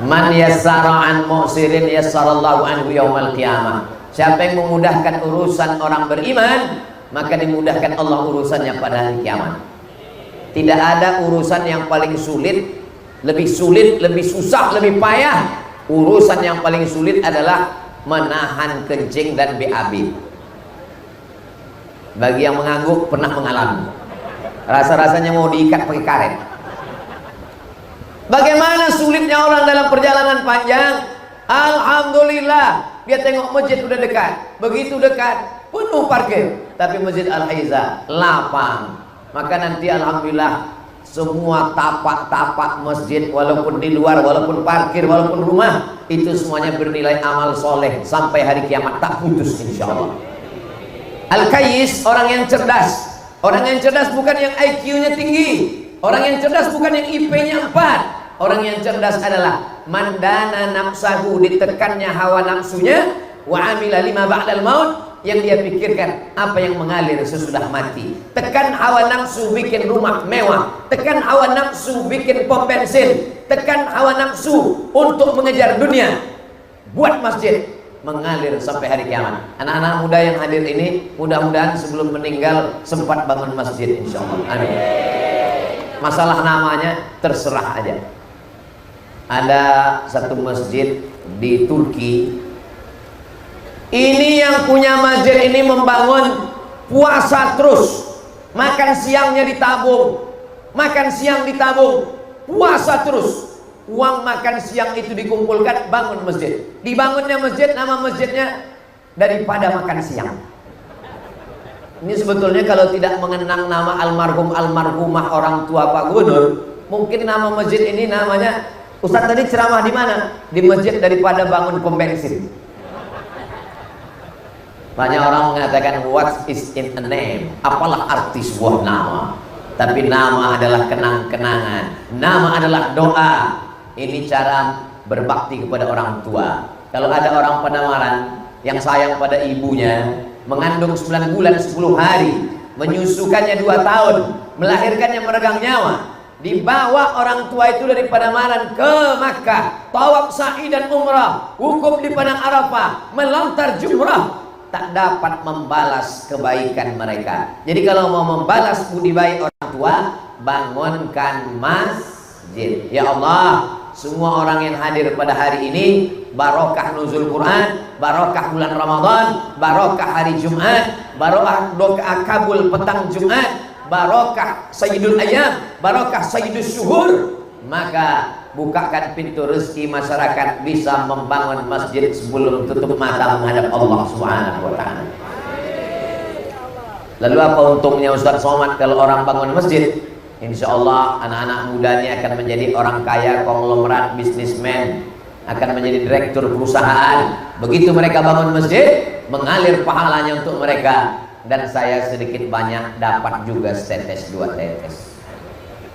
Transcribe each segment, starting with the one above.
Man yassara an mu'sirin yassarallahu anhu yaumal qiyamah. Siapa yang memudahkan urusan orang beriman, maka dimudahkan Allah urusannya pada hari kiamat. Tidak ada urusan yang paling sulit, lebih susah, lebih payah. Urusan yang paling sulit adalah menahan kencing dan BAB. Bagi yang mengangguk pernah mengalami. Rasa-rasanya mau diikat pakai karet. Bagaimana sulitnya orang dalam perjalanan panjang. Alhamdulillah, dia tengok masjid udah dekat. Begitu dekat, penuh parkir. Tapi Masjid Al-Haiza lapang. Maka nanti alhamdulillah semua tapak-tapak masjid, walaupun di luar, walaupun parkir, walaupun rumah, itu semuanya bernilai amal soleh sampai hari kiamat, tak putus insyaallah. Al-Kayis, orang yang cerdas. Orang yang cerdas bukan yang IQ-nya tinggi. Orang yang cerdas bukan yang IP-nya 4. Orang yang cerdas adalah mandana nafsahu, ditekannya hawa nafsunya, wa amila lima ba'dal maut, yang dia pikirkan apa yang mengalir sesudah mati. Tekan hawa nafsu bikin rumah mewah, tekan hawa nafsu bikin pom bensin, tekan hawa nafsu untuk mengejar dunia. Buat masjid mengalir sampai hari kiamat. Anak-anak muda yang hadir ini mudah-mudahan sebelum meninggal sempat bangun masjid insyaallah. Amin. Masalah namanya terserah aja. Ada satu masjid di Turki. Ini yang punya masjid ini membangun puasa terus. Makan siangnya ditabung. Makan siang ditabung. Puasa terus. Uang makan siang itu dikumpulkan, bangun masjid. Dibangunnya masjid, nama masjidnya daripada makan siang. Ini sebetulnya kalau tidak mengenang nama almarhumah orang tua Pak Gubernur, mungkin nama masjid ini namanya, Ustaz tadi ceramah di mana? Di masjid daripada bangun pom bensin. Banyak orang mengatakan what is in a name? Apalah arti sebuah nama? Tapi nama adalah kenang-kenangan. Nama adalah doa. Ini cara berbakti kepada orang tua. Kalau ada orang Pademangan yang sayang pada ibunya, mengandung 9 bulan 10 hari, menyusukannya 2 tahun, melahirkannya meregang nyawa, dibawa orang tua itu dari Pademangan ke Makkah, tawaf sa'i dan umrah, wukuf di padang Arafah, melontar jumrah, tak dapat membalas kebaikan mereka. Jadi kalau mau membalas budi baik orang tua, bangunkan masjid. Ya Allah, semua orang yang hadir pada hari ini, barokah nuzul Quran, barokah bulan Ramadan, barokah hari Jumat, barokah kabul petang Jumat, barokah Sayyidul Ayyam, barokah Sayyidus Syuhur. Maka bukakan pintu rezeki masyarakat bisa membangun masjid sebelum tutup mata menghadap Allah Subhanahu wa ta'ala. Lalu apa untungnya Ustaz Somad kalau orang bangun masjid? Insya Allah anak-anak mudanya akan menjadi orang kaya, konglomerat, bisnismen, akan menjadi direktur perusahaan. Begitu mereka bangun masjid, mengalir pahalanya untuk mereka. Dan saya sedikit banyak dapat juga setetes 2 tetes.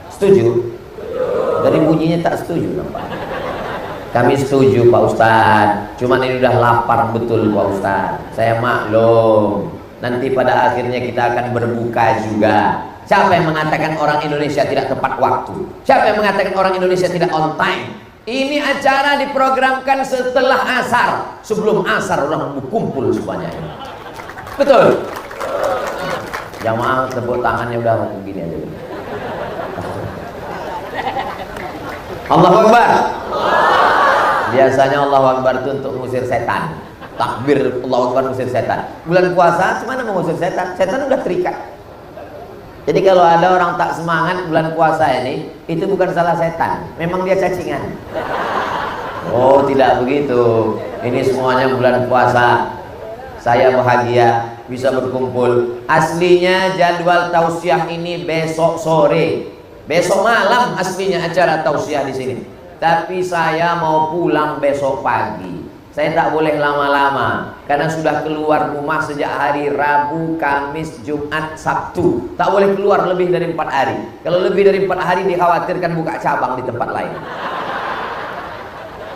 Setuju? Dari bunyinya tak setuju nampak. Kami setuju Pak Ustadz, cuman ini udah lapar betul Pak Ustadz. Saya maklum, nanti pada akhirnya kita akan berbuka juga. Siapa yang mengatakan orang Indonesia tidak tepat waktu? Siapa yang mengatakan orang Indonesia tidak on time? Ini acara diprogramkan setelah asar. Sebelum asar orang berkumpul semuanya. Betul? Jamaah tepuk tangannya udah begini aja. Allahu Akbar. Biasanya Allahu Akbar itu untuk mengusir setan. Takbir Allahu Akbar mengusir setan. Bulan puasa cuma mau mengusir setan. Setan udah terikat. Jadi kalau ada orang tak semangat bulan puasa ini, itu bukan salah setan, memang dia cacingan. Oh tidak begitu. Ini semuanya bulan puasa. Saya bahagia bisa berkumpul. Aslinya jadwal tausiah ini besok sore. Besok malam aslinya acara tausiah di sini. Tapi saya mau pulang besok pagi. Saya tak boleh lama-lama karena sudah keluar rumah sejak hari Rabu, Kamis, Jumat, Sabtu. Tak boleh keluar lebih dari 4 hari. Kalau lebih dari 4 hari dikhawatirkan buka cabang di tempat lain.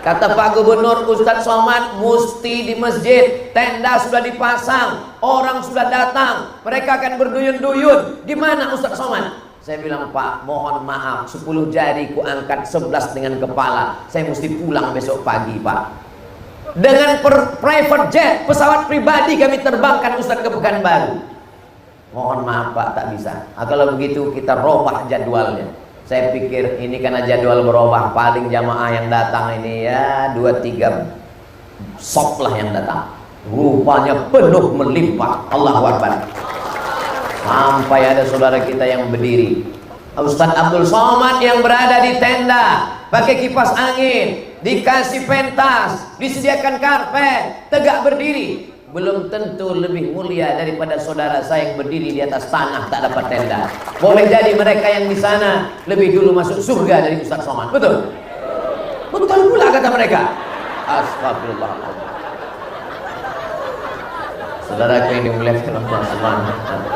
Kata Pak Gubernur, Ustadz Somad mesti di masjid. Tenda sudah dipasang, orang sudah datang, mereka akan berduyun-duyun. Di mana Ustadz Somad? Saya bilang, Pak, mohon maaf, 10 jari ku angkat, 11 dengan kepala. Saya mesti pulang besok pagi, Pak. Dengan private jet, pesawat pribadi kami terbangkan Ustadz ke Pekanbaru. Mohon maaf, Pak, tak bisa. Nah, kalau begitu kita robah jadwalnya. Saya pikir ini karena jadwal berubah, paling jamaah yang datang ini ya 2-3 sop lah yang datang. Rupanya penuh melimpah. Allahu Akbar. Sampai ada saudara kita yang berdiri, Ustadz Abdul Somad yang berada di tenda, pakai kipas angin, dikasih pentas, disediakan karpet, tegak berdiri. Belum tentu lebih mulia daripada saudara saya yang berdiri di atas tanah tak dapat tenda. Boleh jadi mereka yang di sana lebih dulu masuk surga dari Ustadz Somad. Betul? Betul pula kata mereka. Astagfirullahaladzim. Saudara yang dimuliakan Allah Subhanahu wa taala.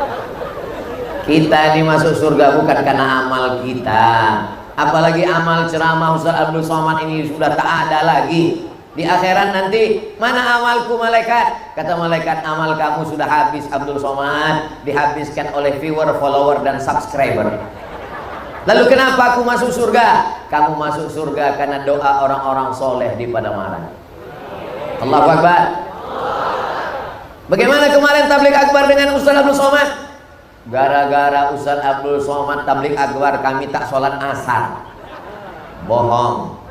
Kita ini masuk surga bukan karena amal kita. Apalagi amal ceramah Ustadz Abdul Somad ini sudah tak ada lagi. Di akhirat nanti, mana amalku malaikat? Kata malaikat, amal kamu sudah habis Abdul Somad, dihabiskan oleh viewer, follower, dan subscriber. Lalu kenapa aku masuk surga? Kamu masuk surga karena doa orang-orang soleh di Pademangan. Allahu Akbar. Bagaimana kemarin tablik akbar dengan Ustaz Abdul Somad? Gara-gara Ustaz Abdul Somad tablik akbar kami tak sholat asar. Bohong.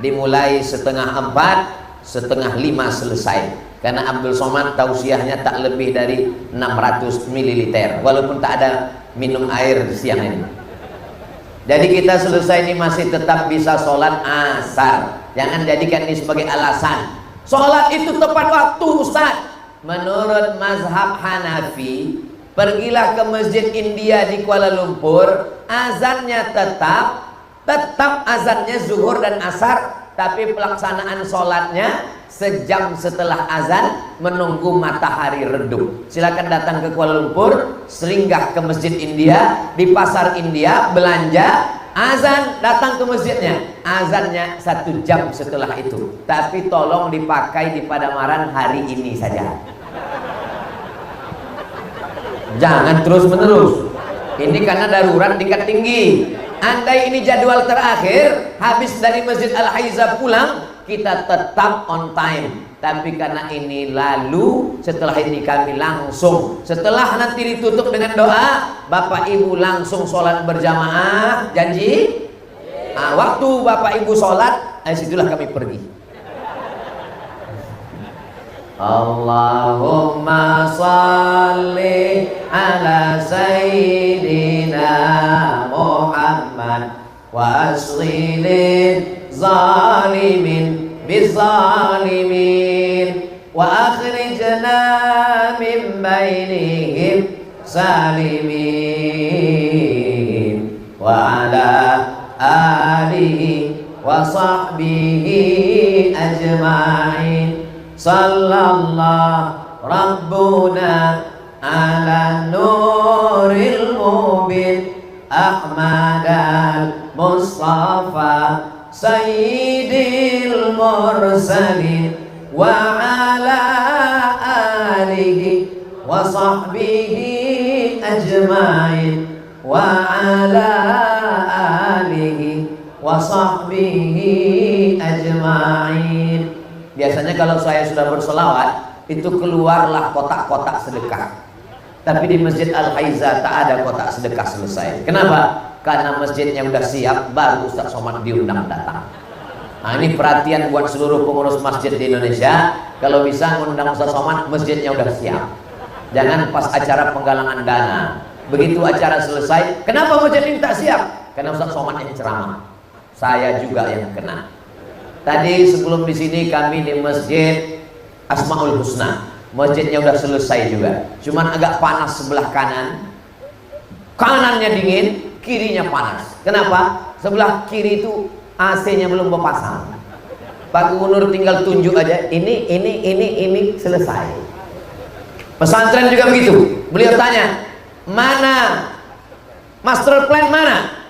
Dimulai 4:30, 4:30 selesai. Karena Abdul Somad tausiahnya tak lebih dari 600 ml, walaupun tak ada minum air siang ini. Jadi kita selesai ini masih tetap bisa sholat asar. Jangan jadikan ini sebagai alasan. Sholat itu tepat waktu, Ustaz. Menurut mazhab Hanafi, pergilah ke Masjid India di Kuala Lumpur, azannya tetap azannya zuhur dan asar, tapi pelaksanaan sholatnya sejam setelah azan, menunggu matahari redup. Silakan datang ke Kuala Lumpur, singgah ke Masjid India, di pasar India, belanja, azan, datang ke masjidnya, azannya 1 jam setelah itu. Tapi tolong dipakai di Pademangan hari ini saja, jangan terus menerus. Ini karena darurat tingkat tinggi. Andai ini jadwal terakhir, habis dari Masjid Al-Haiza pulang, kita tetap on time. Tapi karena ini lalu, setelah ini kami langsung, setelah nanti ditutup dengan doa, Bapak Ibu langsung sholat berjamaah. Janji? Waktu Bapak Ibu sholat, situlah kami pergi. Allahumma salli ala sayyidina Muhammad wa asghilil zalimin bizzalimin wa akhrijna min bainihim salimin wa ala alihi wa sahbihi ajma'in. Sallallahu Rabbuna ala nuril mubin Ahmad al-Mustafa Sayyidil Mursalin wa ala alihi wa sahbihi ajma'in wa ala alihi wa sahbihi ajma'in. Biasanya kalau saya sudah berselawat, itu keluarlah kotak-kotak sedekah. Tapi di Masjid Al-Haiza tak ada kotak sedekah selesai. Kenapa? Karena masjidnya udah siap, baru Ustaz Somad diundang datang. Nah, ini perhatian buat seluruh pengurus masjid di Indonesia. Kalau bisa ngundang Ustaz Somad, masjidnya udah siap. Jangan pas acara penggalangan dana. Begitu acara selesai, kenapa masjid ini tak siap? Karena Ustaz Somad yang ceramah. Saya juga yang kena. Tadi sebelum di sini kami di Masjid Asmaul Husna. Masjidnya udah selesai juga. Cuman agak panas sebelah kanan. Kanannya dingin, kirinya panas. Kenapa? Sebelah kiri itu AC-nya belum berpasang. Pak Gubernur tinggal tunjuk aja, ini selesai. Pesantren juga begitu. Beliau tanya, mana master plan mana?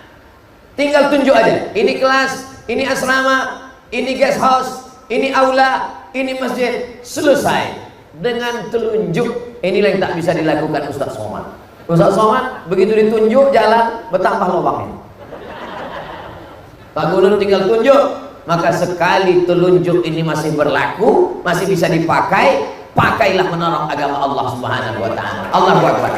Tinggal tunjuk aja. Ini kelas, ini asrama, ini guest house, ini aula, ini masjid. Selesai dengan telunjuk. Inilah yang tak bisa dilakukan Ustaz Somad. Ustaz Somad begitu ditunjuk jalan bertambah lubangnya. Pak Gubernur tinggal tunjuk, maka sekali telunjuk ini masih berlaku, masih bisa dipakai, pakailah menolong agama Allah Subhanahu wa taala. Allahu Akbar.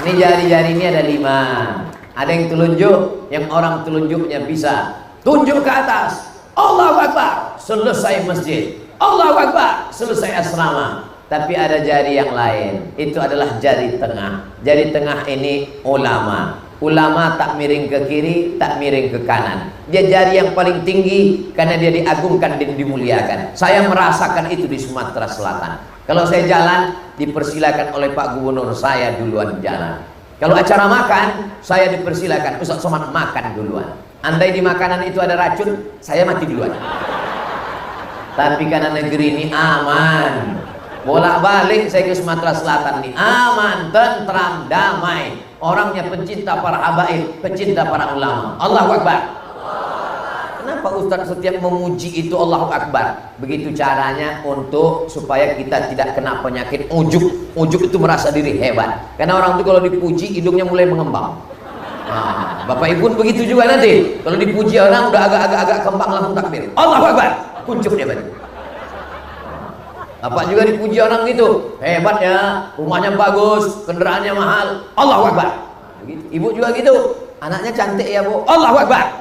Ini jari-jari ini ada 5. Ada yang telunjuk, yang orang telunjuknya bisa tunjuk ke atas. Allahu Akbar, selesai masjid. Allahu Akbar, selesai asrama. Tapi ada jari yang lain, itu adalah jari tengah. Jari tengah ini ulama. Ulama tak miring ke kiri, tak miring ke kanan. Dia jari yang paling tinggi karena dia diagungkan dan dimuliakan. Saya merasakan itu di Sumatera Selatan. Kalau saya jalan, dipersilakan oleh Pak Gubernur, saya duluan jalan. Kalau acara makan, saya dipersilakan, Ustaz Somad makan duluan. Andai di makanan itu ada racun, saya mati duluan. Tapi karena negeri ini aman, bolak-balik saya ke Sumatera Selatan nih, aman, tentram, damai. Orangnya pencinta para habaib, pencinta para ulama. Allahu Akbar. Kenapa Ustaz setiap memuji itu Allahu Akbar? Begitu caranya untuk supaya kita tidak kena penyakit ujub. Ujub itu merasa diri hebat. Karena orang itu kalau dipuji hidungnya mulai mengembang. Nah, Bapak Ibu begitu juga nanti. Kalau dipuji orang udah agak-agak kembang langsung takbir. Allahu Akbar. Kuncup dia balik. Bapak juga dipuji orang gitu, hebat ya, rumahnya bagus, kendaraannya mahal. Allahu Akbar. Begitu. Ibu juga gitu, anaknya cantik ya Bu. Allahu Akbar.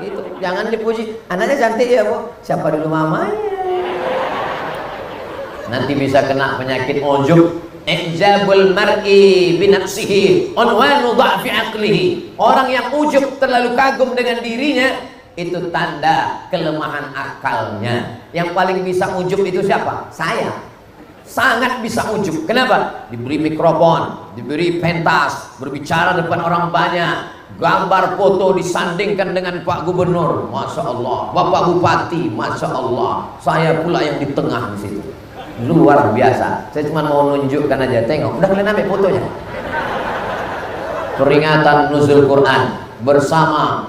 Gitu. Jangan dipuji, anaknya cantik ya Bu. Siapa dulu mamanya? Nanti bisa kena penyakit ujub. Ijabul mar'i binafsihi unwanu dha'fi aqlihi. Orang yang ujub, terlalu kagum dengan dirinya, itu tanda kelemahan akalnya. Yang paling bisa ujub itu siapa? Saya. Sangat bisa ujub. Kenapa? Diberi mikrofon, diberi pentas, berbicara depan orang banyak, gambar foto disandingkan dengan Pak Gubernur, Masya Allah, Bapak Bupati, Masya Allah, saya pula yang di tengah di situ. Luar biasa. Saya cuma mau nunjukkan aja, tengok, udah kalian ambil fotonya. Peringatan nuzul Quran bersama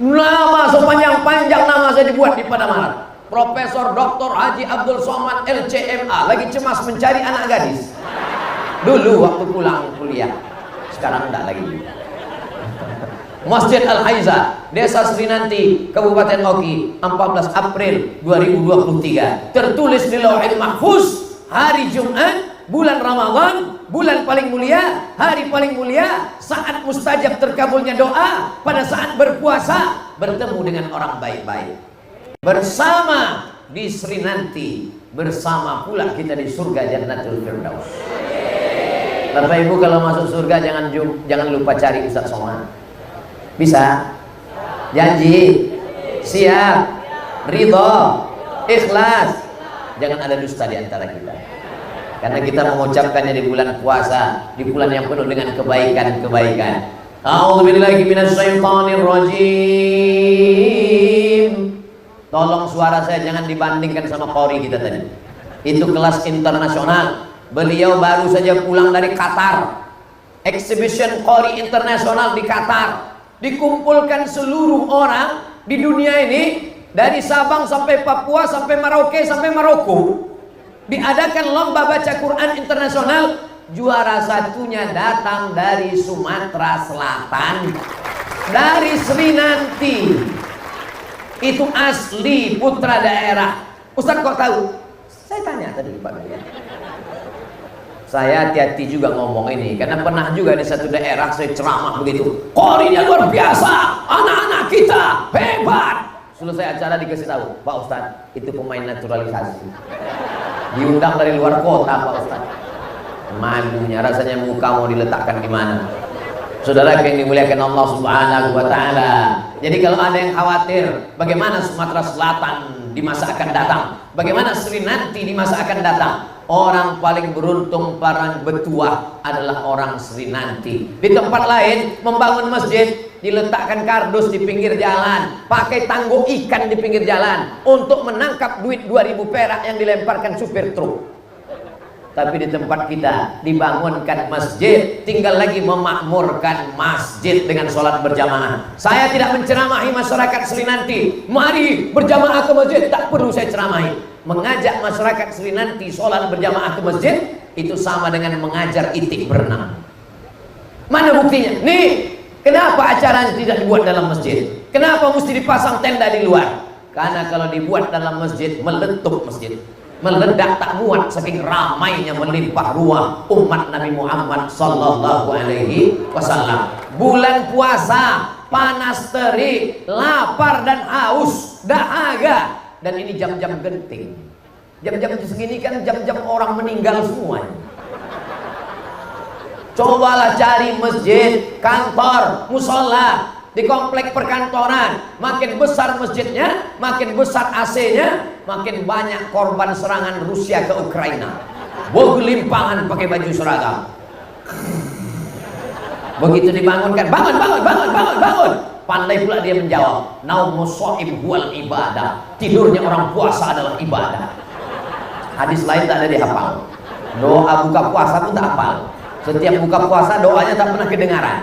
nama sepanjang-panjang nama saya dibuat di Padamaran. Profesor Dr. Haji Abdul Somad LCMA, lagi cemas mencari anak gadis. Dulu waktu pulang kuliah, sekarang enggak lagi. Masjid Al-Haiza, Desa Srinanti, Kabupaten Oki, 14 April 2023. Tertulis di Lauhil Mahfuz, hari Jumat, bulan Ramadan, bulan paling mulia, hari paling mulia, saat mustajab terkabulnya doa, pada saat berpuasa, bertemu dengan orang baik-baik. Bersama di Srinanti, bersama pula kita di surga Jannatul Firdaus. Bapak Ibu kalau masuk surga jangan lupa cari Ustaz Somad. Bisa? Janji? Siap? Ridho? Ikhlas? Jangan ada dusta di antara kita. Karena kita mengucapkannya di bulan puasa, di bulan yang penuh dengan kebaikan-kebaikan. A'udzubillahi minasyaitonir rajim. Tolong suara saya jangan dibandingkan sama qori kita tadi. Itu kelas internasional. Beliau baru saja pulang dari Qatar. Exhibition qori internasional di Qatar. Dikumpulkan seluruh orang di dunia ini, dari Sabang sampai Papua sampai Merauke sampai Maroko. Diadakan lomba baca Quran internasional. Juara satunya datang dari Sumatera Selatan, dari Srinanti. Itu asli putra daerah. Ustaz kok tahu? Saya tanya tadi Pak Gubernur. Saya hati-hati juga ngomong ini, karena pernah juga di satu daerah saya ceramah begitu. Qorinya luar biasa, anak-anak kita hebat. Selesai acara dikasih tahu, Pak Ustadz itu pemain naturalisasi. Diundang dari luar kota Pak Ustadz. Malunya rasanya muka mau diletakkan di mana. Saudara yang dimuliakan Allah Subhanahu wa taala. Jadi kalau ada yang khawatir bagaimana Sumatera Selatan di masa akan datang, bagaimana Srinanti di masa akan datang, orang paling beruntung para betuah adalah orang Srinanti. Di tempat lain membangun masjid, diletakkan kardus di pinggir jalan, pakai tangguh ikan di pinggir jalan untuk menangkap duit 2000 perak yang dilemparkan supir truk. Tapi di tempat kita dibangunkan masjid, tinggal lagi memakmurkan masjid dengan sholat berjamaah. Saya tidak menceramahi masyarakat Srinanti, mari berjamaah ke masjid, tak perlu saya ceramahi. Mengajak masyarakat Srinanti sholat berjamaah ke masjid, itu sama dengan mengajar itik berenang. Mana buktinya? Nih, kenapa acaranya tidak dibuat dalam masjid? Kenapa mesti dipasang tenda di luar? Karena kalau dibuat dalam masjid, meletup masjid, meledak tak muat saking ramainya melimpah ruah umat Nabi Muhammad sallallahu alaihi wasallam. Bulan puasa, panas terik, lapar dan haus, dahaga, dan ini jam-jam genting. Jam-jam segini kan jam-jam orang meninggal semuanya. Cobalah cari masjid, kantor, musola di komplek perkantoran. Makin besar masjidnya, makin besar AC-nya, makin banyak korban serangan Rusia ke Ukraina. Gelimpangan pakai baju seragam. Begitu dibangunkan, bangun. Pandai pula dia menjawab, naumus shaim huwal ibadah. Tidurnya orang puasa adalah ibadah. Hadis lain tak ada dihafal. Doa buka puasa pun tak hafal. Setiap buka puasa doanya tak pernah kedengaran.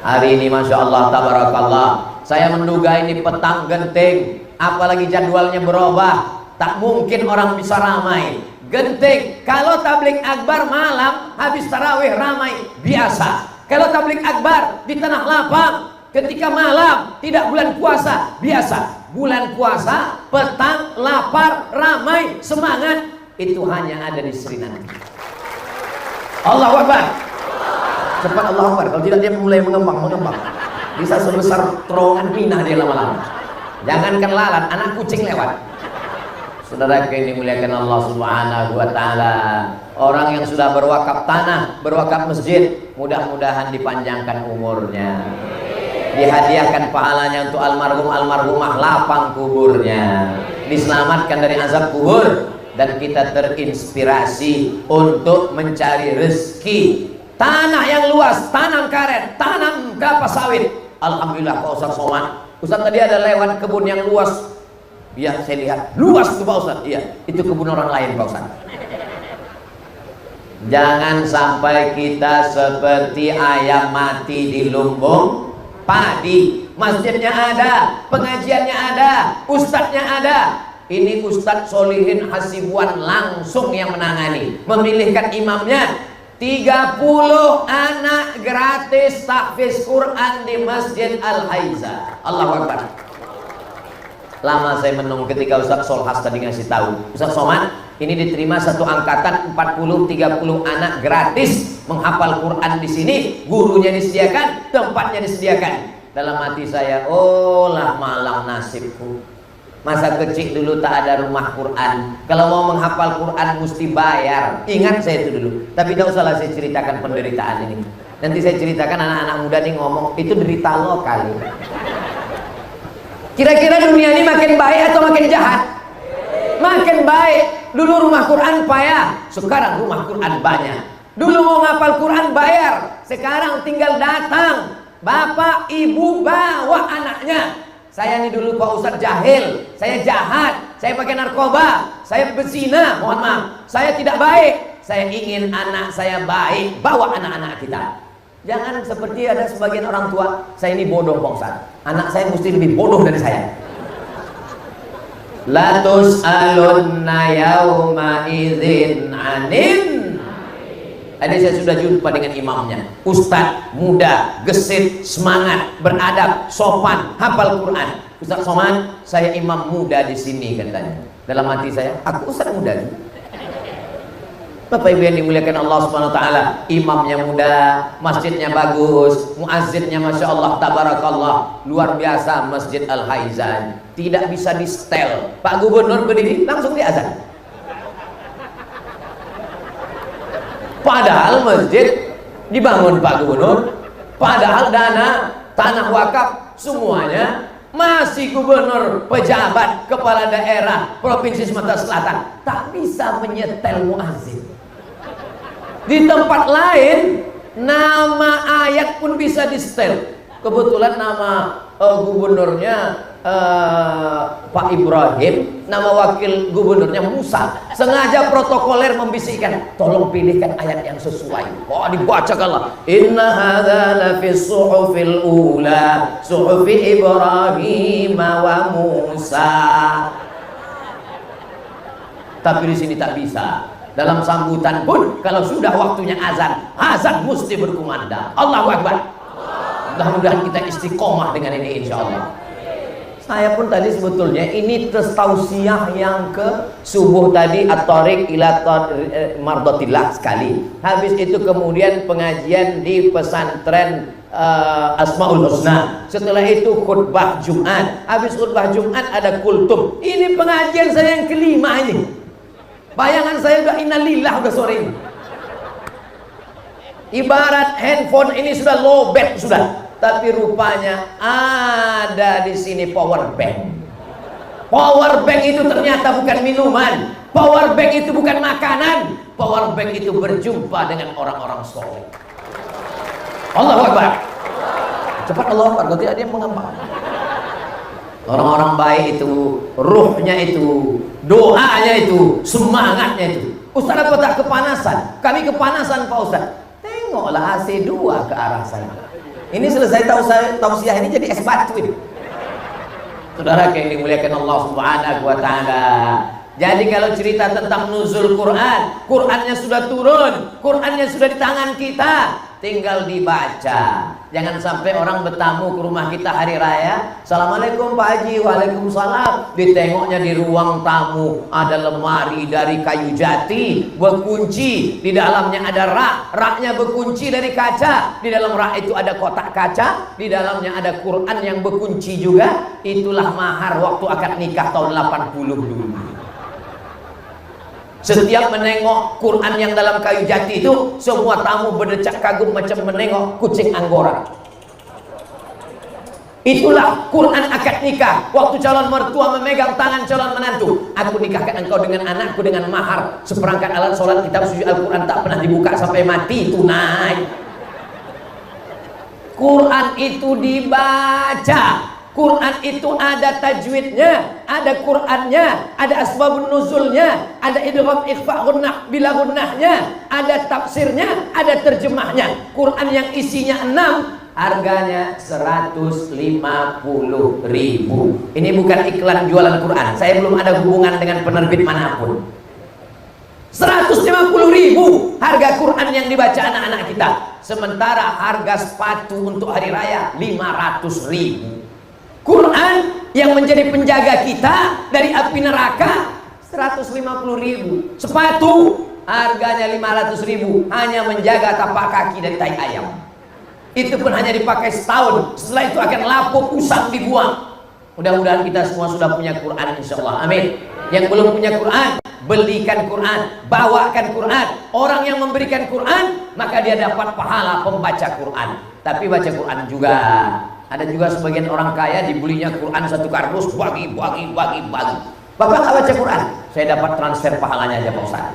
Hari ini Masya Allah, tabarakallah, saya menduga ini petang genting, apalagi jadwalnya berubah. Tak mungkin orang bisa ramai. Genting, kalau tablik akbar malam habis tarawih ramai biasa. Kalau tablik akbar di tanah lapang ketika malam tidak bulan puasa biasa. Bulan puasa petang lapar ramai semangat, itu hanya ada di Sri nanti. Allahu Akbar. Cepat Allahu Akbar. Kalau tidak dia mulai mengembang. Bisa sebesar terowongan Mina dia lama-lama. Jangankan lalat, anak kucing lewat. Saudara yang dimuliakan Allah Subhanahu wa taala, orang yang sudah berwakaf tanah, berwakaf masjid, mudah-mudahan dipanjangkan umurnya. Dihadiahkan pahalanya untuk almarhum-almarhumah, lapang kuburnya. Diselamatkan dari azab kubur. Dan kita terinspirasi untuk mencari rezeki. Tanah yang luas, tanam karet, tanam kelapa sawit. Alhamdulillah Pak Ustaz Somad. Ustaz tadi ada lewat kebun yang luas. Iya, saya lihat. Luas tuh Pak Ustaz. Iya, itu kebun orang lain Pak Ustaz. Jangan sampai kita seperti ayam mati di lumbung padi. Masjidnya ada, pengajiannya ada, ustadznya ada. Ini Ustadz Solihin Hasibuan langsung yang menangani, memilihkan imamnya. 30 anak gratis tahfiz Quran di Masjid Al-Haiza. Allahu Akbar. Lama saya menunggu ketika Ustadz Solhas tadi ngasih tahu, Ustadz Somad, ini diterima satu angkatan 40-30 anak gratis menghafal Quran di sini, gurunya disediakan, tempatnya disediakan. Dalam hati saya, oh lah malang nasibku. Masa kecil dulu tak ada rumah Quran. Kalau mau menghafal Quran mesti bayar. Ingat saya itu dulu. Tapi tidak usahlah saya ceritakan penderitaan ini. Nanti saya ceritakan anak-anak muda nih ngomong, itu derita lo kali. Kira-kira dunia ini makin baik atau makin jahat? Makin baik. Dulu rumah Quran payah, sekarang rumah Quran banyak. Dulu mau ngapal Quran bayar, sekarang tinggal datang. Bapak, ibu bawa anaknya. Saya ini dulu Pak Ustadz jahil, saya jahat, saya pakai narkoba, saya berzina, mohon maaf, saya tidak baik. Saya ingin anak saya baik, bawa anak-anak kita. Jangan seperti ada sebagian orang tua, saya ini bodoh Pak Ustadz, anak saya mesti lebih bodoh dari saya. La tus'alunna yawma idzin anin. Tadi saya sudah jumpa dengan imamnya, Ustadz muda, gesit, semangat, beradab, sopan, hafal Quran. Ustadz Somad, saya imam muda di sini katanya. Dalam hati saya, aku Ustadz muda. Bapak Ibu yang dimuliakan Allah Subhanahu Wa Taala, imamnya muda, masjidnya bagus, muazzinnya Masya Allah, tabarakallah, luar biasa Masjid Al-Haizan. Tidak bisa di setel. Pak Gubernur berdiri langsung di azan. Padahal masjid dibangun Pak Gubernur, padahal dana tanah wakaf semuanya masih gubernur, pejabat, kepala daerah Provinsi Sumatera Selatan tak bisa menyetel muazzin. Di tempat lain nama ayat pun bisa disetel. Kebetulan nama gubernurnya Pak Ibrahim, nama wakil gubernurnya Musa. Sengaja protokoler membisikkan, tolong pilihkan ayat yang sesuai. Oh, dibacakanlah, inna hadza lafi suhufil ula suhufi Ibrahim wa Musa. Tapi di sini tak bisa. Dalam sambutan pun kalau sudah waktunya azan, azan mesti berkumandang. Allahu Akbar. Mudah-mudahan kita istiqomah dengan ini insya Allah. Saya pun tadi sebetulnya ini tausiah yang ke subuh tadi at-tariq ila mardatillah sekali. Habis itu kemudian pengajian di pesantren Asmaul Husna. Setelah itu khutbah Jumat. Habis khutbah Jumat ada kultum. Ini pengajian saya yang kelima ini. Bayangan saya udah innalillah udah sore ini. Ibarat handphone ini sudah lowbat sudah. Tapi rupanya ada di sini power bank. Power bank itu ternyata bukan minuman. Power bank itu bukan makanan. Power bank itu berjumpa dengan orang-orang soleh. Allahu Akbar. Cepat Allahu Akbar, nanti ada yang mengambang. Orang-orang baik itu, ruhnya itu, doanya itu, semangatnya itu. Ustaz apa tak kepanasan? Kami kepanasan Pak Ustaz. Tengoklah AC2 ke arah sana. Ini selesai tausiah ini jadi es batu ini. Saudara yang dimuliakan Allah Subhanahu wa taala. Jadi kalau cerita tentang nuzul Quran, Qurannya sudah turun, Qurannya sudah di tangan kita, tinggal dibaca. Jangan sampai orang bertamu ke rumah kita hari raya, Assalamualaikum Pak Haji, Waalaikumsalam. Ditengoknya di ruang tamu ada lemari dari kayu jati berkunci, di dalamnya ada raknya berkunci dari kaca, di dalam rak itu ada kotak kaca, di dalamnya ada Quran yang berkunci juga. Itulah mahar waktu akad nikah tahun 80 dulu. Setiap menengok Quran yang dalam kayu jati itu, semua tamu berdecak kagum macam menengok kucing Anggora. Itulah Quran akad nikah. Waktu calon mertua memegang tangan calon menantu, aku nikahkan engkau dengan anakku dengan mahar seperangkat alat sholat, kitab suci Al-Quran tak pernah dibuka sampai mati, tunai. Quran itu dibaca. Quran itu ada tajwidnya, ada Qurannya, ada asbabun nuzulnya, ada idgham ikhfa gunnah bila gunnahnya, ada tafsirnya, ada terjemahnya. Quran yang isinya 6 harganya 150.000. Ini bukan iklan jualan Quran. Saya belum ada hubungan dengan penerbit manapun. 150.000 harga Quran yang dibaca anak-anak kita. Sementara harga sepatu untuk hari raya 500.000. Quran yang menjadi penjaga kita dari api neraka 150.000. Sepatu harganya 500.000, hanya menjaga tapak kaki dari tai ayam. Itu pun hanya dipakai setahun, setelah itu akan lapuk, usang, dibuang. Mudah-mudahan kita semua sudah punya Quran insyaallah. Amin. Yang belum punya Quran, belikan Quran, bawakan Quran. Orang yang memberikan Quran, maka dia dapat pahala pembaca Quran. Tapi baca Quran juga. Ada juga sebagian orang kaya dibulinya Quran satu kardus, bagi. Bapak nggak baca Quran, saya dapat transfer pahalanya aja Pak Ustaz.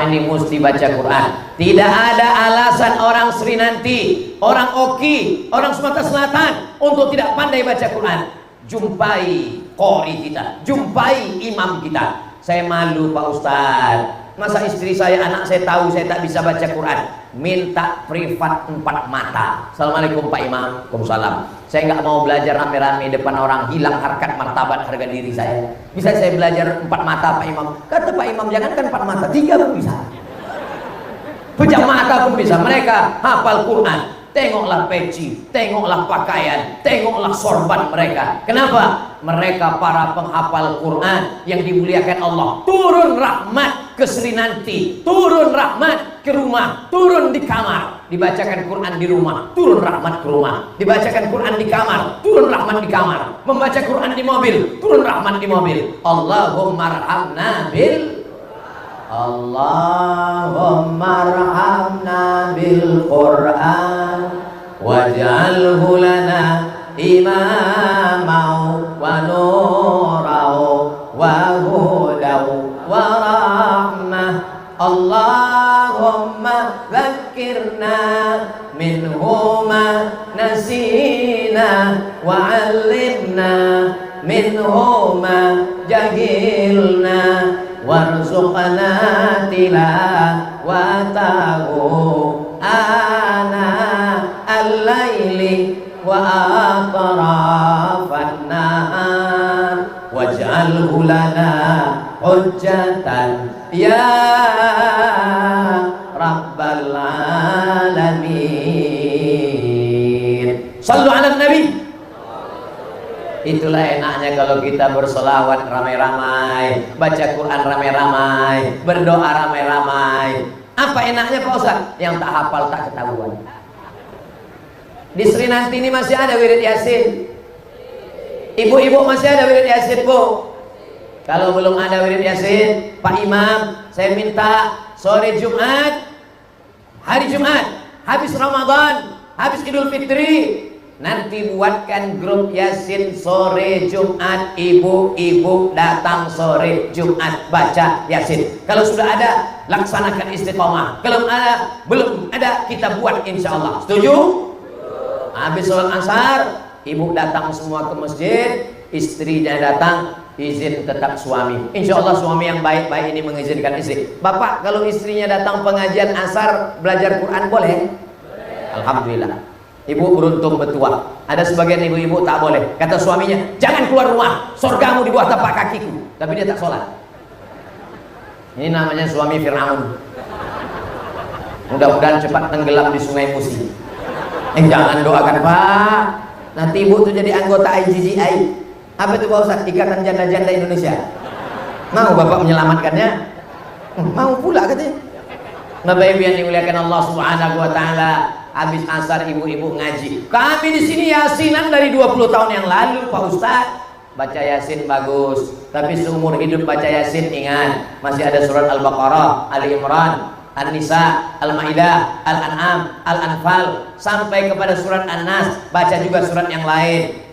Ini mesti baca Quran. Tidak ada alasan orang Sri nanti, orang Oki, orang Sumatera Selatan untuk tidak pandai baca Quran. Jumpai qori kita, jumpai imam kita. Saya malu Pak Ustaz. Masa istri saya, anak saya tahu saya tak bisa baca Quran, minta privat 4 mata. Assalamualaikum Pak Imam. Waalaikumsalam. Saya nggak mau belajar rame-rame depan orang, hilang harkat martabat harga diri saya. Bisa saya belajar 4 mata Pak Imam? Kata Pak Imam, jangankan 4 mata, 3 pun bisa. Pejam mata pun bisa. Mereka hafal Quran. Tengoklah peci, tengoklah pakaian, tengoklah sorban mereka. Kenapa? Mereka para penghafal Quran yang dimuliakan Allah. Turun rahmat ke Sri nanti, turun rahmat ke rumah, turun di kamar. Dibacakan Quran di rumah, turun rahmat ke rumah. Dibacakan Quran di kamar, turun rahmat di kamar. Membaca Quran di mobil, turun rahmat di mobil. Allahumma arhamna bil Allahumma arhamna bil Quran waj'alhu lana imamau wa nurau wa hudau wa rahmah. Allahumma dzakirna minhu ma nasina wa 'allimna minhu ma jahilna warzuqna tilawatahu ana al-laili wa atrafan nahar waj'alhu lana hujjatan ya rabbal alamin. Shallu ala nabi. Itulah enaknya kalau kita bersolawat ramai-ramai, baca Quran ramai-ramai, berdoa ramai-ramai. Apa enaknya Pak Ustaz? Yang tak hafal tak ketahuan. Di Sri Nanti ini masih ada wirid Yasin. Ibu-ibu masih ada wirid Yasin, Bu? Kalau belum ada wirid Yasin, Pak Imam, saya minta sore Jumat, hari Jumat, habis Ramadan, habis Idul Fitri, nanti buatkan grup Yasin sore Jumat. Ibu-ibu datang sore Jumat baca Yasin. Kalau sudah ada, laksanakan istiqomah. Kalau belum ada, kita buat insya Allah. Setuju? Habis sholat asar, ibu datang semua ke masjid, istrinya datang, izin tetap suami. Insya Allah suami yang baik-baik ini mengizinkan istri. Bapak, kalau istrinya datang pengajian asar belajar Quran boleh? Alhamdulillah. Ibu beruntung betua. Ada sebagian ibu-ibu tak boleh. Kata suaminya, jangan keluar rumah, surgamu di bawah tapak kakiku. Tapi dia tak sholat. Ini namanya suami Fir'aun. Mudah-mudahan cepat tenggelam di sungai Musi. Jangan doakan Pak. Nanti ibu tuh jadi anggota IGGI. Apa itu Pak Ustaz? Ikatan Janda-Janda Indonesia. Mau Bapak menyelamatkannya? Mau pula katanya. Bapak Ibu yang dimuliakan Allah Subhanahu wa taala, habis asar ibu-ibu ngaji. Kami di sini yasinan dari 20 tahun yang lalu Pak Ustaz. Baca Yasin bagus, tapi seumur hidup baca Yasin ingat, masih ada surat Al-Baqarah, Ali Imran, An-Nisa, Al-Maidah, Al-An'am, Al-Anfal, sampai kepada surat An-Nas. Baca juga surat yang lain.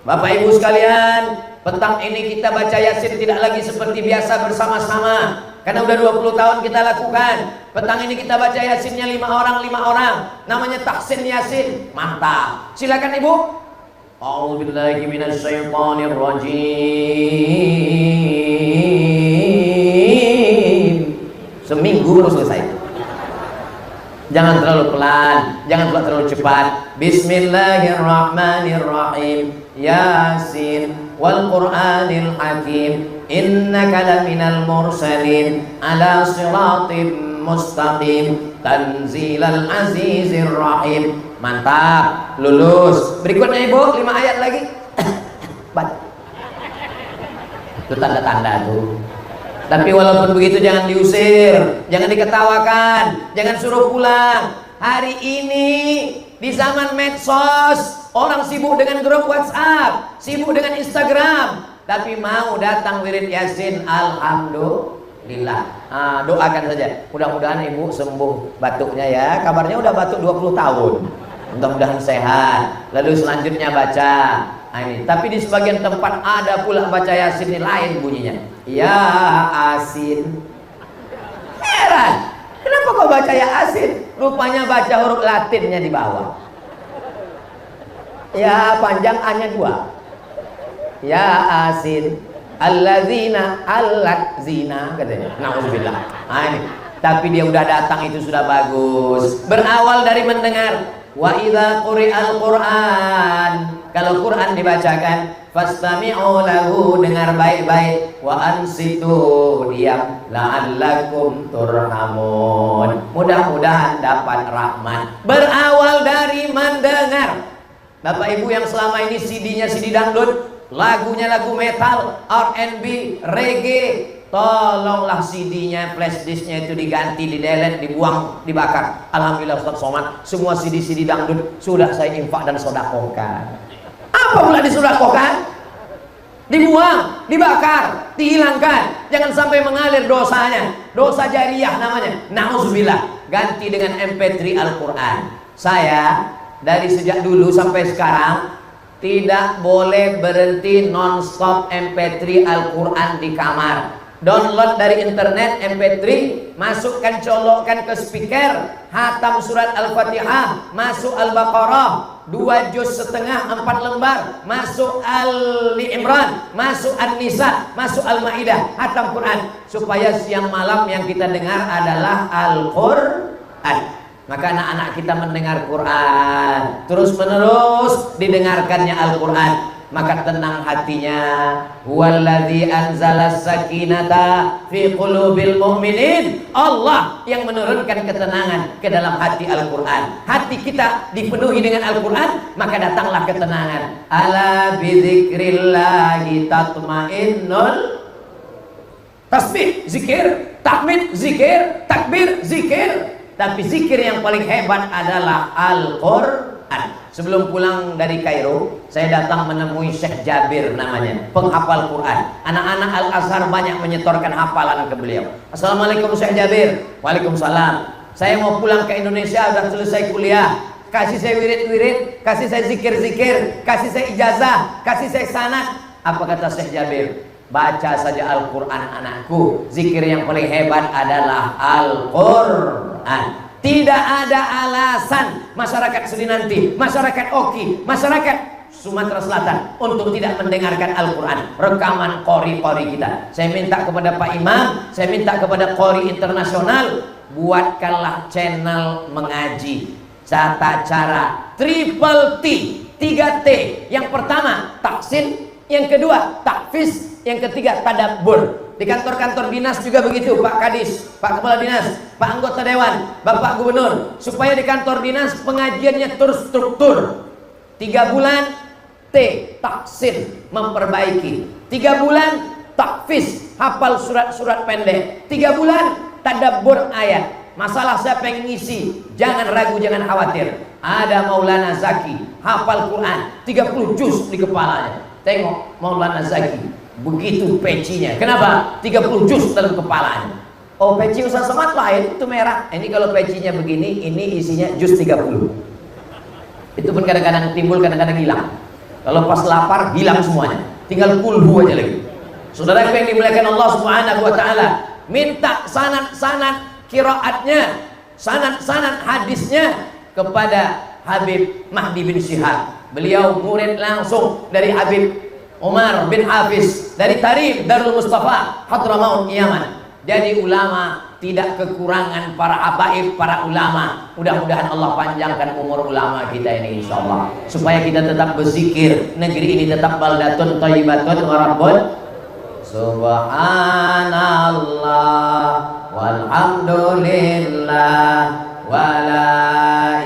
Bapak Ibu sekalian, petang ini kita baca Yasin tidak lagi seperti biasa bersama-sama, karena udah 20 tahun kita lakukan. Petang ini kita baca Yasinnya 5 orang. Namanya tahsin Yasin. Mantap. Silakan Ibu. A'udzubillahi minasyaitonir rajim. Seminggu baru selesai. Jangan terlalu pelan, jangan pula terlalu cepat. Bismillahirrahmanirrahim. Yasin wal Qur'anil Hakim. Innaka laminal mursalin ala siratim mustaqim tanzilal azizir rahim. Mantap, lulus. Berikutnya Ibu, 5 ayat lagi. Itu tanda-tanda tuh. Tapi walaupun begitu jangan diusir, jangan diketawakan, jangan suruh pulang. Hari ini di zaman medsos, orang sibuk dengan grup WhatsApp, sibuk dengan Instagram, tapi mau datang wirid Yasin, alhamdulillah. Doakan saja, mudah-mudahan Ibu sembuh batuknya ya. Kabarnya udah batuk 20 tahun, mudah-mudahan sehat. Lalu selanjutnya baca ini. Tapi di sebagian tempat ada pula baca Yasin ini lain bunyinya, ya asin. Heran, kenapa kau baca ya asin? Rupanya baca huruf Latinnya di bawah. Ya panjang A-nya 2. Ya asin alladzina allat zina katanya. Nauzubillah. Ini. Tapi dia udah datang itu sudah bagus. Berawal dari mendengar. Wa idza quri'al Qur'an, kalau Quran dibacakan, fastami'u lahu, dengar baik-baik, wa ansitu, diam, la'allakum turhamun, mudah-mudahan dapat rahmat. Berawal dari mendengar. Bapak Ibu yang selama ini CD-nya CD dangdut, lagunya lagu metal, R&B, reggae, tolonglah CD-nya, flash disknya itu diganti, didelete, dibuang, dibakar. Alhamdulillah Ustaz Somad, semua CD-CD dangdut sudah saya infak dan sodakohkan. Apa pula disodakohkan? Dibuang, dibakar, dihilangkan. Jangan sampai mengalir dosanya. Dosa jariah namanya. Nauzubillah. Ganti dengan MP3 Al-Quran. Saya dari sejak dulu sampai sekarang tidak boleh berhenti non-stop MP3 Al-Quran di kamar. Download dari internet MP3, masukkan, colokkan ke speaker, hatam surat Al-Fatihah, masuk Al-Baqarah 2 juz setengah 4 lembar, masuk Ali Imran, masuk An-Nisa, masuk Al-Maidah, hatam Quran, supaya siang malam yang kita dengar adalah Al-Quran. Maka anak-anak kita mendengar Quran, terus menerus didengarkannya Al-Quran. maka tenang hatinya. Huwallazi anzalas sakinata fi qulubil mu'minin. Allah yang menurunkan ketenangan ke dalam hati Al-Quran. Hati kita dipenuhi dengan Al-Quran, maka datanglah ketenangan. Ala bidzikrillahi tatmainnul. Tasbih, zikir, tahmid, zikir, takbir, zikir. Tapi zikir yang paling hebat adalah Al-Quran. Sebelum pulang dari Kairo, saya datang menemui Syekh Jabir namanya, penghafal Quran. Anak-anak Al-Azhar banyak menyetorkan hafalan ke beliau. Assalamualaikum Syekh Jabir. Waalaikumsalam. Saya mau pulang ke Indonesia, sudah selesai kuliah. Kasih saya wirid-wirid, kasih saya zikir-zikir, kasih saya ijazah, kasih saya sanad. Apa kata Syekh Jabir? Baca saja Al-Quran anakku. Zikir yang paling hebat adalah Al-Quran. Tidak ada alasan masyarakat Surinanti, masyarakat Oki, masyarakat Sumatera Selatan untuk tidak mendengarkan Al-Quran, rekaman qori-qori kita. Saya minta kepada Pak Imam, saya minta kepada qori internasional, buatkanlah channel mengaji tata cara triple T, 3T. Yang pertama tahsin, yang kedua tahfiz, yang ketiga tadabbur. Di kantor-kantor dinas juga begitu, Pak Kadis, Pak Kepala Dinas, Pak Anggota Dewan, Bapak Gubernur, supaya di kantor dinas pengajiannya terstruktur. 3 bulan T, tahsin, memperbaiki. 3 bulan tahfiz, hafal surat-surat pendek. 3 bulan tadabbur ayat. Masalah saya pengen ngisi, jangan ragu, jangan khawatir. Ada Maulana Zaki, hafal Quran 30 juz di kepalanya. Tengok Maulana Zaki, begitu pecinya. Kenapa? 30 juz dalam kepalanya. Oh, peci Ustaz Somad lain, itu merah. Ini kalau pecinya begini, ini isinya juz 30. Itu pun kadang-kadang timbul, kadang-kadang hilang. Kalau pas lapar, hilang semuanya. Tinggal kulhu aja lagi. Saudara yang dimuliakan Allah Subhanahu wa taala, minta sanad-sanad qiraatnya, sanad-sanad hadisnya kepada Habib Mahdi bin Syihab. Beliau murid langsung dari Habib Umar bin Hafiz, dari Tarif Darul Mustafa Hadramaut Yaman. Jadi ulama tidak kekurangan para habaib, para ulama. Mudah-mudahan Allah panjangkan umur ulama kita ini insyaallah, supaya kita tetap berzikir, negeri ini tetap baldatun thayyibatun wa rabbun. Subhanallah walhamdulillah wala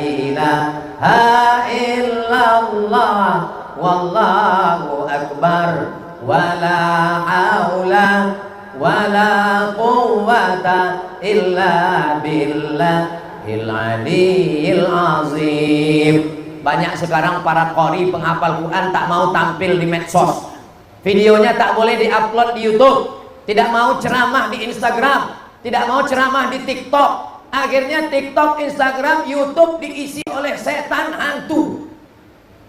ilaha illallah wallahu akbar wala haula wala quwwata illa billahil aliyil azim. Banyak sekarang para qori penghafal Quran tak mau tampil di medsos, videonya tak boleh diupload di YouTube, tidak mau ceramah di Instagram, tidak mau ceramah di TikTok. Akhirnya TikTok, Instagram, YouTube diisi oleh setan hantu.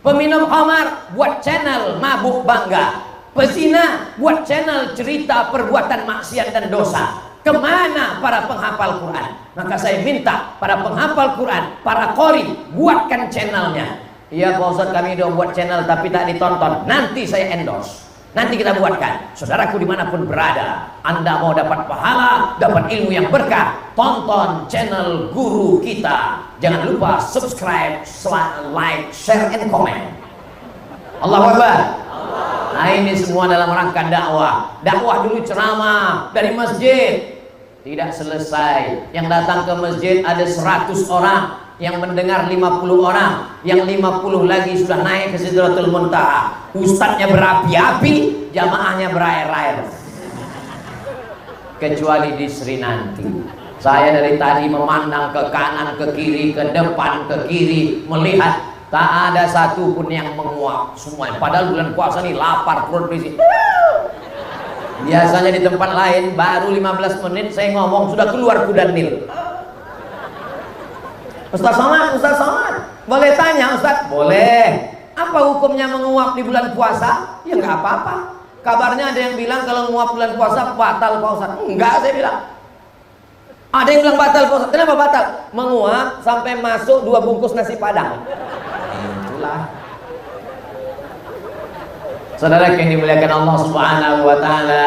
Peminum khamar buat channel mabuk bangga, pezina buat channel cerita perbuatan maksiat dan dosa. Kemana para penghafal Quran? Maka saya minta para penghafal Quran, para qori, buatkan channelnya. Iya Pak Ustadz, kami udah buat channel tapi tak ditonton. Nanti saya endorse, nanti kita buatkan. Saudaraku dimanapun berada, Anda mau dapat pahala, dapat ilmu yang berkah, tonton channel guru kita. Jangan lupa subscribe, like, share, and comment. Allahu Akbar. Nah ini semua dalam rangka dakwah. Dakwah dulu ceramah dari masjid, tidak selesai. Yang datang ke masjid ada 100 orang, yang mendengar 50 orang, yang 50 lagi sudah naik ke Sidratul Muntaha. Ustadznya berapi-api, jamaahnya berair-air. Kecuali di Sri Nanti. Saya dari tadi memandang ke kanan, ke kiri, ke depan, ke kiri, melihat tak ada satu pun yang menguap semuanya. Padahal bulan puasa nih lapar, perut berisi. Biasanya di tempat lain baru 15 menit saya ngomong sudah keluar kuda Nil. Ustaz Somad, boleh tanya Ustaz? Boleh. Apa hukumnya menguap di bulan puasa? Ya nggak apa-apa. Kabarnya ada yang bilang kalau menguap bulan puasa batal Pak Ustaz. Enggak, saya bilang. Ada yang bilang batal Pak Ustaz. Kenapa batal? Menguap sampai masuk 2 bungkus nasi padang. Itulah. Saudara yang dimuliakan Allah Subhanahu wa taala,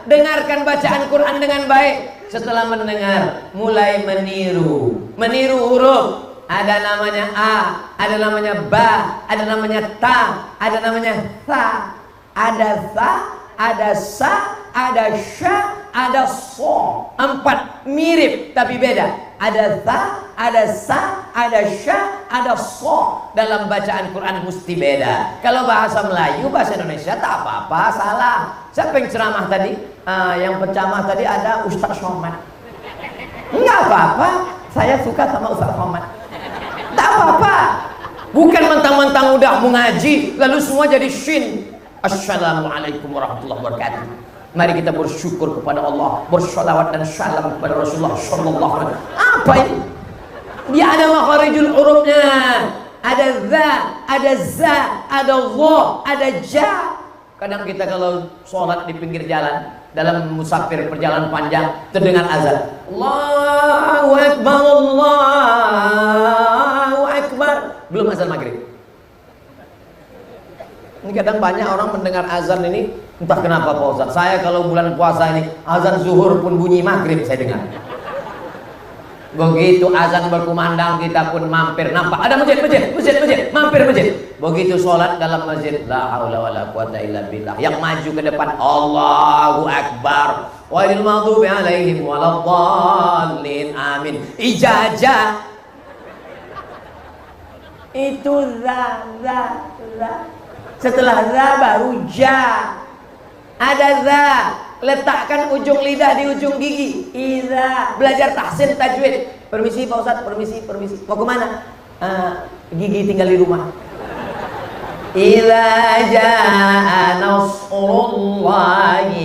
dengarkan bacaan Quran dengan baik. Setelah mendengar, mulai meniru huruf. ada namanya A, ada namanya Ba, ada namanya Ta, ada namanya Tha, ada Tha, ada Sa, ada Sya, ada So. 4 mirip tapi beda. Ada Tha, ada Sa, ada Sya, ada So. Dalam bacaan Quran mesti beda. Kalau bahasa Melayu, bahasa Indonesia tak apa-apa, salah. Siapa yang ceramah tadi? Yang penceramah tadi ada Ustaz Somad. Enggak apa-apa, saya suka sama Ustaz Somad. Tak apa-apa. Bukan mentang-mentang udah mengaji lalu semua jadi shin. Assalamualaikum warahmatullahi wabarakatuh. Mari kita bersyukur kepada Allah, bersolawat dan salam kepada Rasulullah sallallahu alaihi wasallam. Apa ini? Dia ada makharijul hurufnya. Ada za, ada za, ada dha, ada ja. Kadang kita kalau sholat di pinggir jalan, dalam musafir perjalanan panjang, terdengar azan. Allahu Akbar, Allahu Akbar. Belum azan maghrib. Ini kadang banyak orang mendengar azan ini, entah kenapa Pak Ustaz. Saya kalau bulan puasa ini, azan zuhur pun bunyi maghrib saya dengar. Begitu azan berkumandang kita pun mampir, nampak ada masjid, mampir masjid. Begitu sholat dalam masjid, la haula wala quwata illa billah. Yang maju ke depan, Allahu Akbar. Wailil maghdubi alaihim waladdallin. Amin. Ijazah. Itu za. Setelah za baru ja. Ada za. Letakkan ujung lidah di ujung gigi. Iza. Belajar tahsin tajwid. Permisi Pak Ustadz, permisi. Mau kemana? Gigi tinggal di rumah. Iza jaa nasrullahi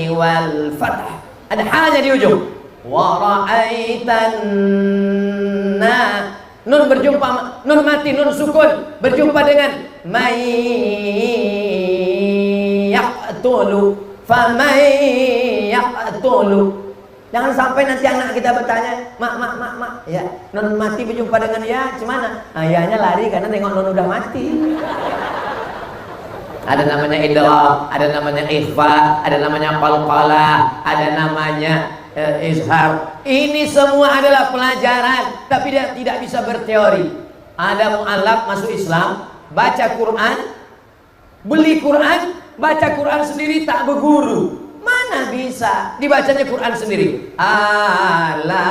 wal fath. Ada hanya di ujung. Wa ra'aitan nun berjumpa, nun mati, nun sukun berjumpa dengan may yaqtulu famay yaqtulu. Jangan sampai nanti anak kita bertanya, mak, ya, nun mati berjumpa dengan ya, gimana? Ayahnya lari karena nengok nun udah mati. Ada namanya idgham, ada namanya ikhfa, ada namanya qalqalah, ada namanya izhar. Ini semua adalah pelajaran, tapi dia tidak bisa berteori. Ada mu'allaf masuk Islam, baca Quran, beli Quran, baca Quran sendiri tak berguru. Mana bisa dibacanya Quran sendiri? Alama.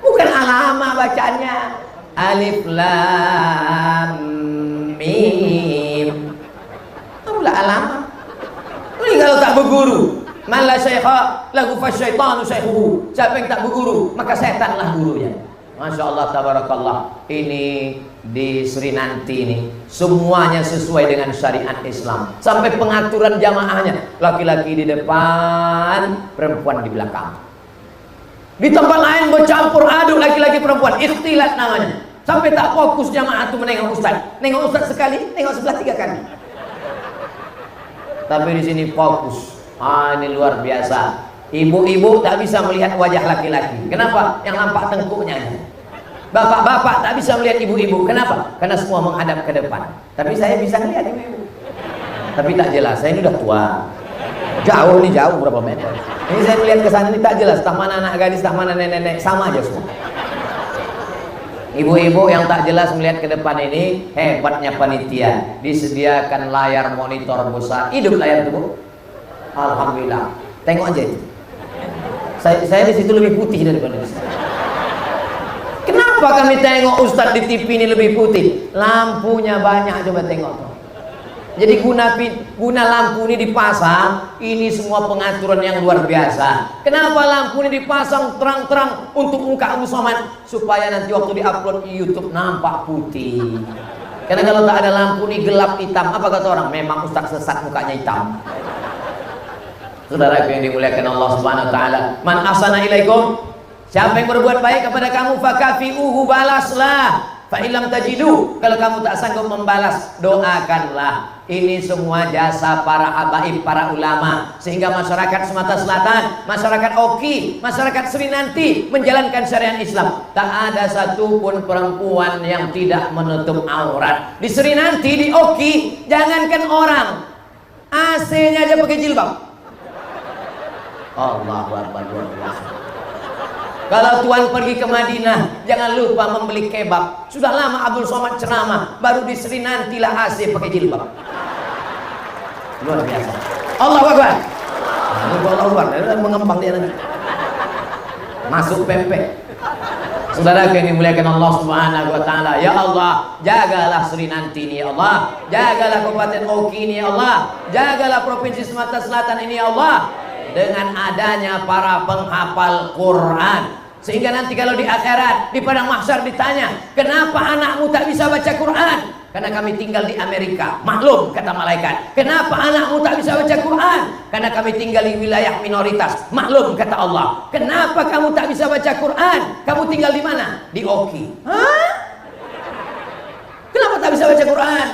Bukan alama bacaannya. Alif lam mim. Itulah alama. Ini kalau tak berguru. Mala syaikha lahu fasyaitanu syaikhuhu. Siapa yang tak berguru, maka setanlah gurunya. Masya Allah, tabarakallah. Ini di Sri Nanti ini semuanya sesuai dengan syariat Islam. Sampai pengaturan jamaahnya, laki-laki di depan, perempuan di belakang. Di tempat lain bercampur aduk laki-laki perempuan, ikhtilat namanya. Sampai tak fokus jamaah itu menengok ustaz. Nengok ustaz sekali, nengok sebelah 3 kali. Tapi di sini fokus. Ini luar biasa. Ibu-ibu tak bisa melihat wajah laki-laki. Kenapa? Yang nampak tengkuknya. Bapak-bapak tak bisa melihat ibu-ibu. Kenapa? Karena semua menghadap ke depan. Tapi saya bisa melihat ibu-ibu. Tapi tak jelas. Saya ini udah tua. Jauh nih, jauh berapa meter. Ini saya melihat ke sana ini tak jelas. Tak mana anak gadis, tak mana nenek-nenek, sama aja semua. Ibu-ibu yang tak jelas melihat ke depan ini, hebatnya panitia. Disediakan layar monitor besar. Hidup layar itu, Bu. Alhamdulillah. Tengok aja itu. Saya di situ lebih putih daripada di sini. Kenapa kami tengok Ustadz di TV ini lebih putih? Lampunya banyak, coba tengok tuh. Jadi guna lampu ini dipasang, ini semua pengaturan yang luar biasa. Kenapa lampu ini dipasang terang-terang untuk muka Abu Somad? Supaya nanti waktu diupload di YouTube nampak putih. Karena kalau tak ada lampu ini gelap hitam, apa kata orang? Memang Ustadz sesat, mukanya hitam. Saudara yang dimuliakan Allah Subhanahu wa taala, man ahsana ilaikum, siapa yang berbuat baik kepada kamu, fakafi'uhu, balaslah. Fa illam tajidu, kalau kamu tak sanggup membalas, doakanlah. Ini semua jasa para habaib, para ulama, sehingga masyarakat Sumatera Selatan, masyarakat Oki, masyarakat Sri Nanti menjalankan syariat Islam. Tak ada satupun perempuan yang tidak menutup aurat. Di Sri Nanti, di Oki, jangankan orang, AC-nya aja pakai jilbab. Allahu Akbar. Kalau tuan pergi ke Madinah, jangan lupa membeli kebab. Sudah lama Abdul Somad ceramah, baru di Sri nantilah AC pakai jilbab. Luar biasa. Allahu Akbar. Allahu Akbar. Mengembang dia nanti. Masuk pempek. Saudara yang dimuliakan Allah Subhanahu wa taala, ya Allah, jagalah Sri nanti ini ya Allah, jagalah Kabupaten Oki ini ya Allah, jagalah Provinsi Sumatera Selatan ini ya Allah, dengan adanya para penghafal Quran, sehingga nanti kalau di akhirat di padang mahsyar ditanya, kenapa anakmu tak bisa baca Quran? Karena kami tinggal di Amerika. Maklum, kata malaikat. Kenapa anakmu tak bisa baca Quran? Karena kami tinggal di wilayah minoritas. Maklum, kata Allah. Kenapa kamu tak bisa baca Quran? Kamu tinggal di mana? Di Oki. Hah? Kenapa tak bisa baca Quran?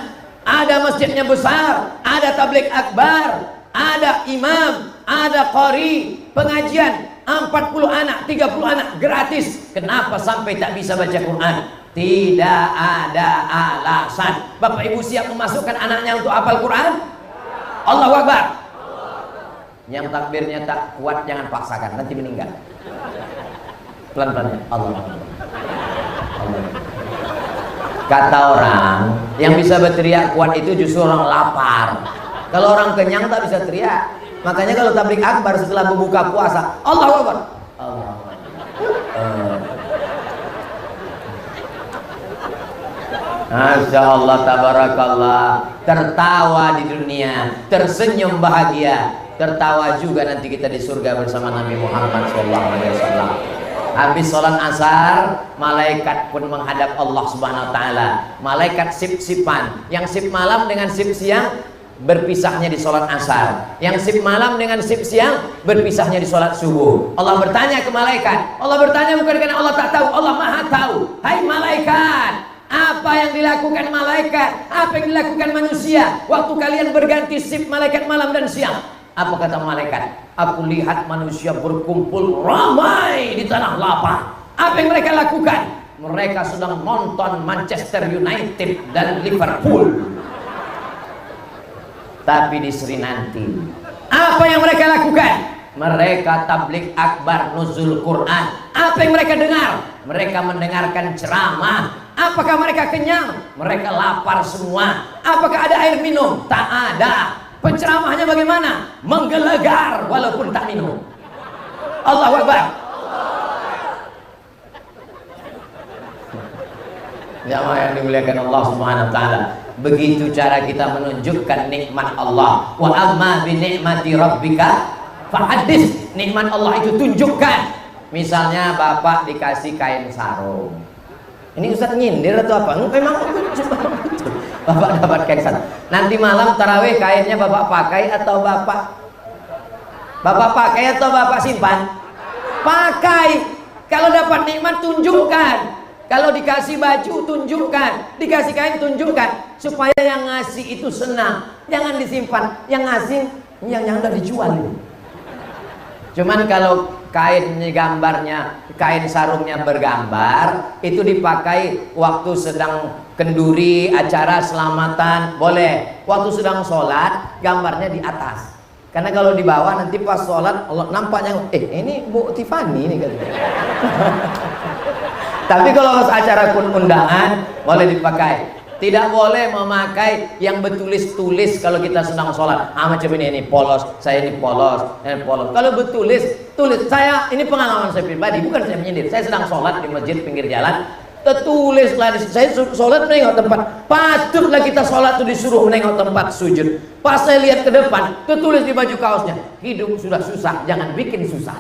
Ada masjidnya besar, ada tabligh akbar, ada imam, ada qari, pengajian 40 anak, 30 anak gratis. Kenapa sampai tak bisa baca Quran? Tidak ada alasan. Bapak ibu siap memasukkan anaknya untuk hafal Quran? Allahu Akbar. Yang takbirnya tak kuat jangan paksakan, nanti meninggal. Pelan-pelan ya. Allahu Akbar. Kata orang, yang bisa berteriak kuat itu justru orang lapar. Kalau orang kenyang tak bisa teriak. Makanya kalau tabligh akbar setelah berbuka puasa, Allahu Akbar. Allahu Akbar. Masya Allah, tabarakallah. Tertawa di dunia, tersenyum bahagia, tertawa juga nanti kita di surga bersama Nabi Muhammad SAW. Habis sholat asar, malaikat pun menghadap Allah Subhanahu Wa Taala. Malaikat sip-sipan, yang sip malam dengan sip siang berpisahnya di sholat asar, yang sip malam dengan sip siang berpisahnya di sholat subuh. Allah bertanya ke malaikat, Allah bertanya bukan karena Allah tak tahu, Allah maha tahu. Hai malaikat, apa yang dilakukan malaikat, apa yang dilakukan manusia waktu kalian berganti sip malaikat malam dan siang? Apa kata malaikat? Aku lihat manusia berkumpul ramai di tanah lapang. Apa yang mereka lakukan? Mereka sedang nonton Manchester United dan Liverpool. Tapi di Sri nanti, apa yang mereka lakukan? Mereka tabligh akbar nuzul Quran. Apa yang mereka dengar? Mereka mendengarkan ceramah. Apakah mereka kenyang? Mereka lapar semua. Apakah ada air minum? Tak ada. Penceramahnya bagaimana? Menggelegar walaupun tak minum. Allahu Akbar. Jamaah yang dimuliakan Allah Subhanahu wa taala. Begitu cara kita menunjukkan nikmat Allah. Wa amma bi ni'mati rabbika fahadits. Nikmat Allah itu tunjukkan. Misalnya bapak dikasih kain sarung. Ini Ustaz nyindir atau apa? Memang bapak dapat kain sarung. Nanti malam tarawih kainnya bapak pakai atau bapak pakai atau bapak simpan? Pakai. Kalau dapat nikmat tunjukkan. Kalau dikasih baju tunjukkan, dikasih kain tunjukkan, supaya yang ngasih itu senang. Jangan disimpan, yang ngasih yang udah dijual. Cuman kalau kain gambarnya, kain sarungnya bergambar, itu dipakai waktu sedang kenduri, acara selamatan, boleh. Waktu sedang sholat, gambarnya di atas. Karena kalau di bawah nanti pas sholat, Allah nampaknya, ini Bu Tiffany nih kan. Tapi kalau pas acara undangan, boleh dipakai. Tidak boleh memakai yang bertulis-tulis kalau kita sedang sholat. Macam ini polos, saya ini polos, ini polos. Kalau bertulis, tulis. Saya, ini pengalaman saya pribadi, bukan saya menyindir. Saya sedang sholat di masjid pinggir jalan. Tertulislah, saya sholat menengok tempat. Patutlah kita sholat itu disuruh menengok tempat sujud. Pas saya lihat ke depan, tertulis di baju kaosnya, hidup sudah susah, jangan bikin susah.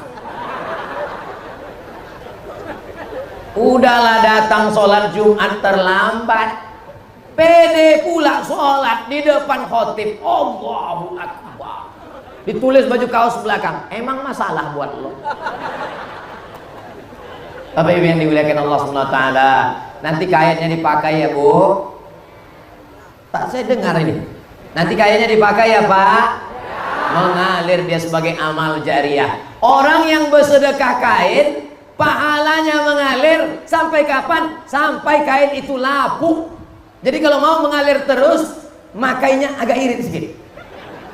Udahlah datang sholat Jumat terlambat, pede pula sholat di depan khotib. Allahu Akbar. Ditulis baju kaos belakang. Emang masalah buat lo? Bapak Ibu yang dimuliakan Allah Subhanahu wa taala, nanti kainnya dipakai ya Bu. Tak saya dengar ini. Nanti kainnya dipakai ya Pak. Mengalir dia sebagai amal jariah. Orang yang bersedekah kain, pahalanya mengalir sampai kapan? Sampai kain itu lapuk. Jadi kalau mau mengalir terus, makainya agak irit sedikit.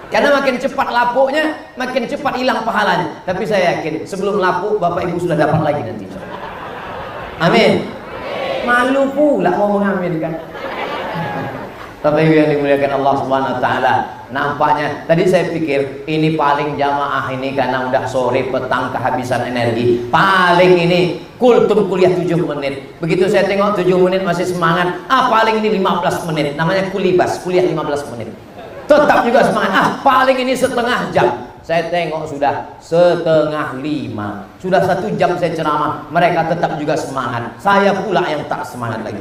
Karena makin cepat lapuknya, makin cepat hilang pahalanya. Tapi saya yakin sebelum lapuk Bapak Ibu sudah dapat lagi nanti. Amin. Malu pula mau mengambil kan. Bapak Ibu yang dimuliakan Allah Subhanahu wa taala, nampaknya tadi saya pikir ini paling jamaah ini karena udah sore petang kehabisan energi. Paling ini kultum kuliah 7 menit. Begitu saya tengok 7 menit masih semangat. Paling ini 15 menit. Namanya kulibas, kuliah 15 menit. Tetap juga semangat. Paling ini setengah jam. Saya tengok sudah setengah 5. Sudah 1 jam saya ceramah. Mereka tetap juga semangat. Saya pula yang tak semangat lagi.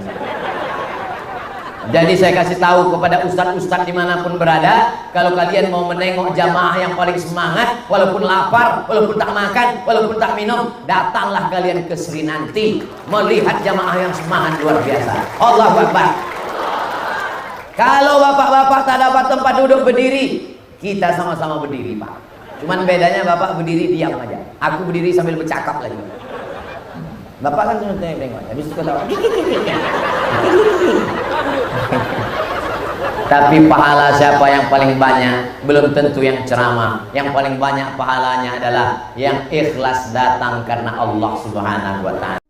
Jadi saya kasih tahu kepada ustadz-ustadz dimanapun berada, kalau kalian mau menengok jamaah yang paling semangat, walaupun lapar, walaupun tak makan, walaupun tak minum, datanglah kalian ke Sri nanti melihat jamaah yang semangat luar biasa. Allahu Akbar. Kalau bapak-bapak tak dapat tempat duduk berdiri, kita sama-sama berdiri, Pak. Cuman bedanya bapak berdiri diam aja, aku berdiri sambil bercakap lagi. Bapak kan cuma tengok, habis itu ketawa. Tapi pahala siapa yang paling banyak? Belum tentu yang ceramah. Yang paling banyak pahalanya adalah yang ikhlas datang karena Allah Subhanahu wa ta'ala.